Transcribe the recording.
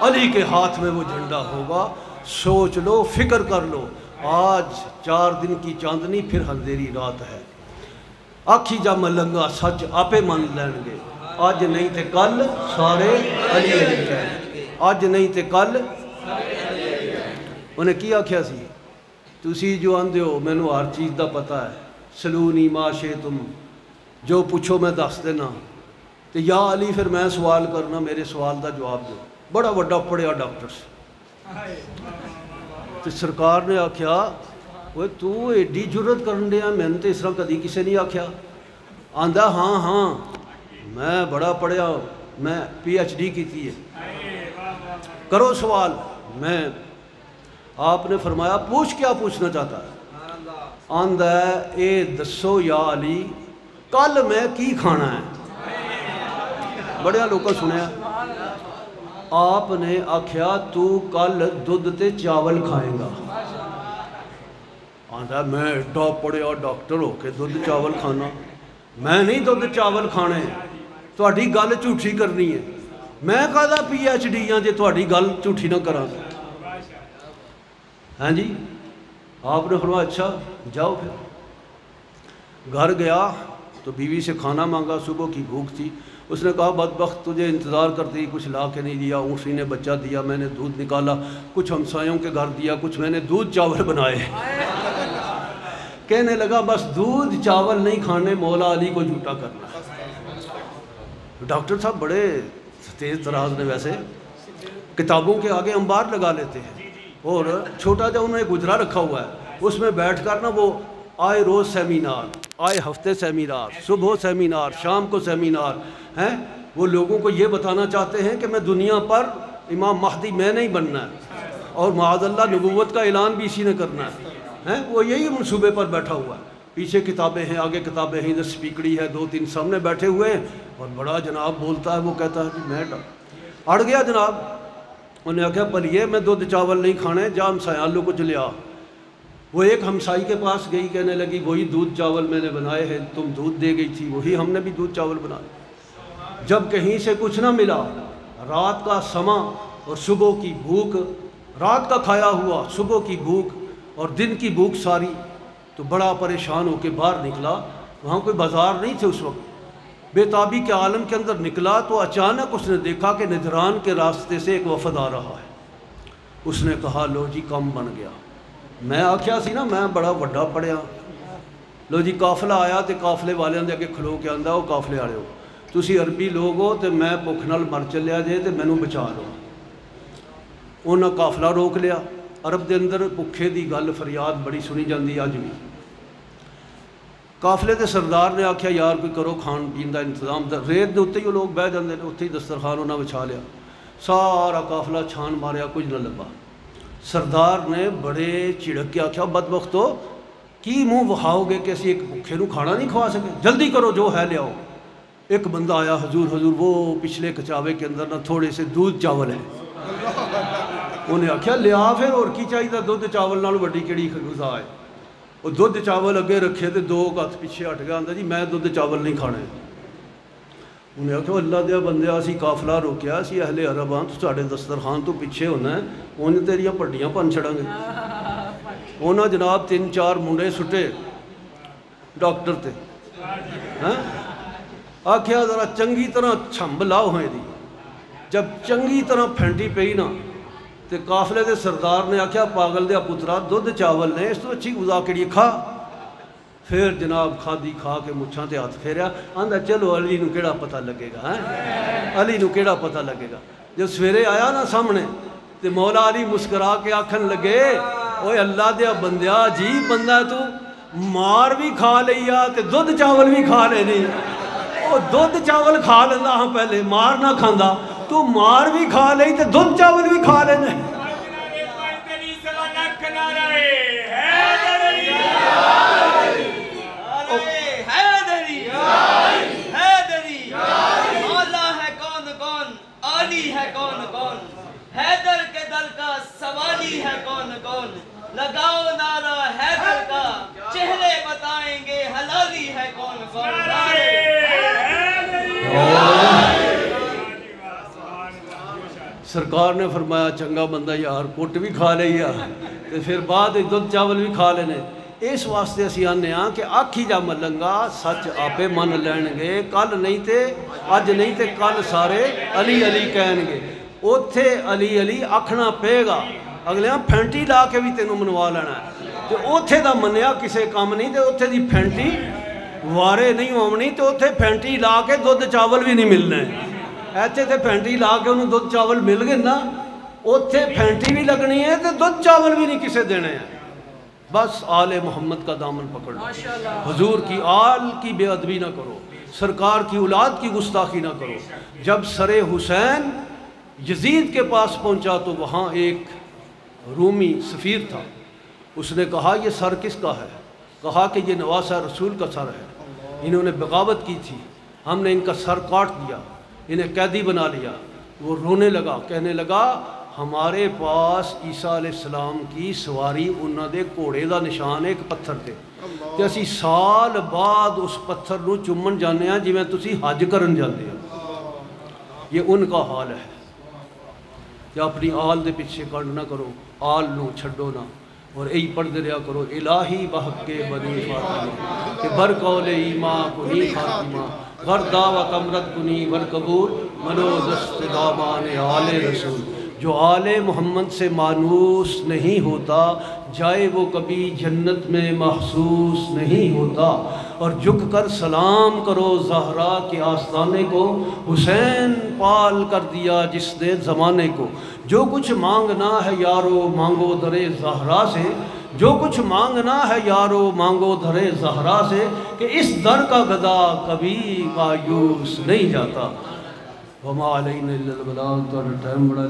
علی کے ہاتھ میں وہ جھنڈا ہوگا. سوچ لو، فکر کر لو. آج 4 دن کی چاندنی، پھر اندھیری رات ہے. آکھی جا ملنگا سچ آپے من لین گے. آج نہیں تے کل سارے علی علی کہنے. آج نہیں تے کل. انہیں کی آکھیا سی؟ تسی جو آندے ہو مینوں ہر چیز دا پتہ ہے. سلونی ما شئتم، جو پوچھو میں دس دینا. تو یا علی پھر میں سوال کرنا، میرے سوال دا جواب دو. بڑا وڈا پڑھیا ڈاکٹر سے. تو سرکار نے آکھیا وہ تو ایڈی جرت کرن دیا، میں نے تو اس طرح کدی کسی نہیں آکھیا. آندا ہاں میں بڑا پڑھیا، میں PhD کی ہے. کرو سوال. میں آپ نے فرمایا پوچھ، کیا پوچھنا چاہتا ہے؟ آندا ہے اے دسو یا علی کل میں کی کھانا ہے. بڑے لوگوں سنیا. آپ نے آکھیا تو کل دودھ تے چاول کھائیں گا. آندا میں ایڈا پڑھیا ڈاکٹر ہو کے دودھ چاول کھانا؟ میں نہیں دودھ چاول کھانے، تہاڈی گل جھوٹھی کرنی ہے. میں کہدا PhD ہاں جے تہاڈی گل جھوٹھی نہ کراں. ہاں جی. آپ نے فرمایا اچھا جاؤ. پھر گھر گیا تو بیوی سے کھانا مانگا. صبح کی بھوک تھی. اس نے کہا بدبخت تجھے انتظار کرتی، کچھ لا کے نہیں دیا. اونٹنی نے بچہ دیا، میں نے دودھ نکالا. کچھ ہمسایوں کے گھر دیا، کچھ میں نے دودھ چاول بنائے. کہنے لگا بس دودھ چاول نہیں کھانے، مولا علی کو جھوٹا کرنا. ڈاکٹر صاحب بڑے تیز تراز نے. ویسے کتابوں کے آگے انبار لگا لیتے ہیں، اور چھوٹا جا انہوں نے گجرا رکھا ہوا ہے، اس میں بیٹھ کر نا وہ آئے روز سیمینار، آئے ہفتے سیمینار، صبح سیمینار، شام کو سیمینار ہیں. وہ لوگوں کو یہ بتانا چاہتے ہیں کہ میں دنیا پر امام مہدی میں نہیں بننا ہے، اور معاذ اللہ نبوت کا اعلان بھی اسی نے کرنا ہے. وہ یہی منصوبے پر بیٹھا ہوا ہے. پیچھے کتابیں ہیں، آگے کتابیں ہیں، ادھر سپیکڑی ہے، 2-3 سامنے بیٹھے ہوئے ہیں، اور بڑا جناب بولتا ہے. وہ کہتا ہے کہ میں اڑ گیا جناب. انہیں آخیا پلیے میں دودھ چاول نہیں کھانے، جا ہمسایالوں کو چلے آ. وہ ایک ہمسائی کے پاس گئی، کہنے لگی وہی دودھ چاول میں نے بنائے ہیں، تم دودھ دے گئی تھی، وہی ہم نے بھی دودھ چاول بنائے. جب کہیں سے کچھ نہ ملا، رات کا سما اور صبح کی بھوک، رات کا کھایا ہوا، صبح کی بھوک اور دن کی بھوک ساری، تو بڑا پریشان ہو کے باہر نکلا. وہاں کوئی بازار نہیں تھے اس وقت. بے تابی کے عالم کے اندر نکلا تو اچانک اس نے دیکھا کہ نجران کے راستے سے ایک وفد آ رہا ہے. اس نے کہا لو جی کم بن گیا. میں آکھیا سی نا میں بڑا وڈا پڑھیا. لو جی قافلہ آیا تو قافلے والوں دے اگے کھلو کے آندا وہ قافلے والے ہو، تسی عربی لوگ ہو تو میں بھوک نال مر چلیا جے تو مینوں بچا لو. انہاں قافلہ روک لیا. عرب دے اندر بھوکے دی گل فریاد بڑی سنی جاندی اج بھی. قافلے دے سردار نے آکھیا یار کوئی کرو کھان پین دا انتظام. ریت دے اتنے ہی وہ لوگ بہ جاندے نے، اتنے ہی دسترخوان انہاں بچھا لیا. سارا قافلہ چھان ماریا، کچھ نہ لبا. سردار نے بڑے چڑک کے آکھیا بدبختو کی منہ وہاؤ گے کہ اسی ایک بھوکے نوں کھانا نہیں کھوا سکے، جلدی کرو جو ہے لے آؤ. ایک بندہ آیا، حضور وہ پچھلے کچاوے کے اندر نہ تھوڑے سے دودھ چاول ہیں. انہیں آکھیا لیا پھر، اور کی چاہیے دودھ چاول نال وڈی کیڑی غذا ہے. وہ دودھ چاول اگے رکھے تو 2 ہاتھ پیچھے ہٹ گیا. آندا جی میں دودھ چاول نہیں کھانے. انہیں آکھیا اللہ دیا بندیا اسی قافلہ روکیا، اسی اہل عرب ہاں، تو ساڈے دسترخوان تو پیچھے ہونا ہے، انہیں تیریاں پڈیاں پن چھڑاں گے. انہاں جناب 3-4 منڈے سٹے ڈاکٹر تے. آکھیا ذرا چنگی طرح چھمب لاؤ ہیں دی. جب چنگی طرح پھینٹی پئی نا تو قافلے دے سردار نے آکھیا پاگل دیا پترا دودھ چاول نے، اس تو اچھی غذا کیڑی کھا. پھر جناب کھادی کھا کے مچھاں تے ہاتھ پھیریا. آندا چلو علی نو کیڑا پتہ لگے گا، علی نو کیڑا پتہ لگے گا. جب سویرے آیا نا سامنے تو مولا علی مسکرا کے آکھن لگے اوے اللہ دیا بندیا جی بندہ تو مار بھی کھا لیا تے دودھ چاول بھی کھا لے نہیں. وہ دودھ چاول کھا لینا ہاں پہلے، مار نہ کھاندا. تو مار بھی کھا لئی تے دودھ چاول بھی کھا لینے. حیدر کے دل کا سوالی ہے کون کون، لگاؤ نعرہ حیدر کا، چہرے بتائیں گے حلالی ہے کون کون. سرکار نے فرمایا چنگا بندہ یار کٹ بھی کھا لیا تو پھر بعد دودھ چاول بھی کھا لینے. اس واسطے اسی آنے ہاں کہ آکھی جا ملنگا سچ آپے من لین گے. کل نہیں تے اج نہیں تے کل سارے علی علی کہن گے. اوتھے علی علی آکھنا پے گا. اگلے ہاں پھینٹی لا کے بھی تینوں منوا لینا ہے. تو اوتھے دا منیا کسے کام نہیں. تے اوتھے دی پھینٹی وارے نہیں ہونی. تو اوتھے پھینٹی لا کے دودھ چاول بھی نہیں ملنے. ایتھے تے پھینٹی لا کے انہوں دودھ چاول مل گئے نا. اوتھے پھینٹی بھی لگنی ہے تے دودھ چاول بھی نہیں کسے دینے ہیں. بس آل محمد کا دامن پکڑ لو. حضور کی آل کی بے ادبی نہ کرو. سرکار کی اولاد کی گستاخی نہ کرو. جب سر حسین یزید کے پاس پہنچا تو وہاں ایک رومی سفیر تھا. اس نے کہا یہ سر کس کا ہے؟ کہا کہ یہ نواسہ رسول کا سر ہے. انہوں نے بغاوت کی تھی. ہم نے ان کا سر کاٹ دیا. انہیں قیدی بنا لیا. وہ رونے لگا. کہنے لگا ہمارے پاس عیسیٰ علیہ السلام کی سواری انہوں دے کوڑے دا نشان ایک پتھر تے. کہ اسی سال بعد اس پتھر نو چومن جانے ہیں جی میں تسی حج کرن جاندے ہیں. یہ ان کا حال ہے کہ اپنی آل دے پیچھے کانڈ نہ کرو. آل نو چھڑو نہ. اور ای پڑھ دے رہا کرو الہی بحق کے بنی فاطمہ کہ بر قول ایمان کنی خاتمہ غر دعوت امرت کنی ور قبول منو دست دامان آل رسول. جو آل محمد سے مانوس نہیں ہوتا جائے وہ کبھی جنت میں محسوس نہیں ہوتا. اور جھک کر سلام کرو زہرا کے آستانے کو. حسین پال کر دیا جس نے زمانے کو. جو کچھ مانگنا ہے یارو مانگو در زہرا سے. جو کچھ مانگنا ہے یارو مانگو در زہرا سے. کہ اس در کا گدا کبھی مایوس نہیں جاتا. وما علینا الا البلاغ. تو ٹائم بڑا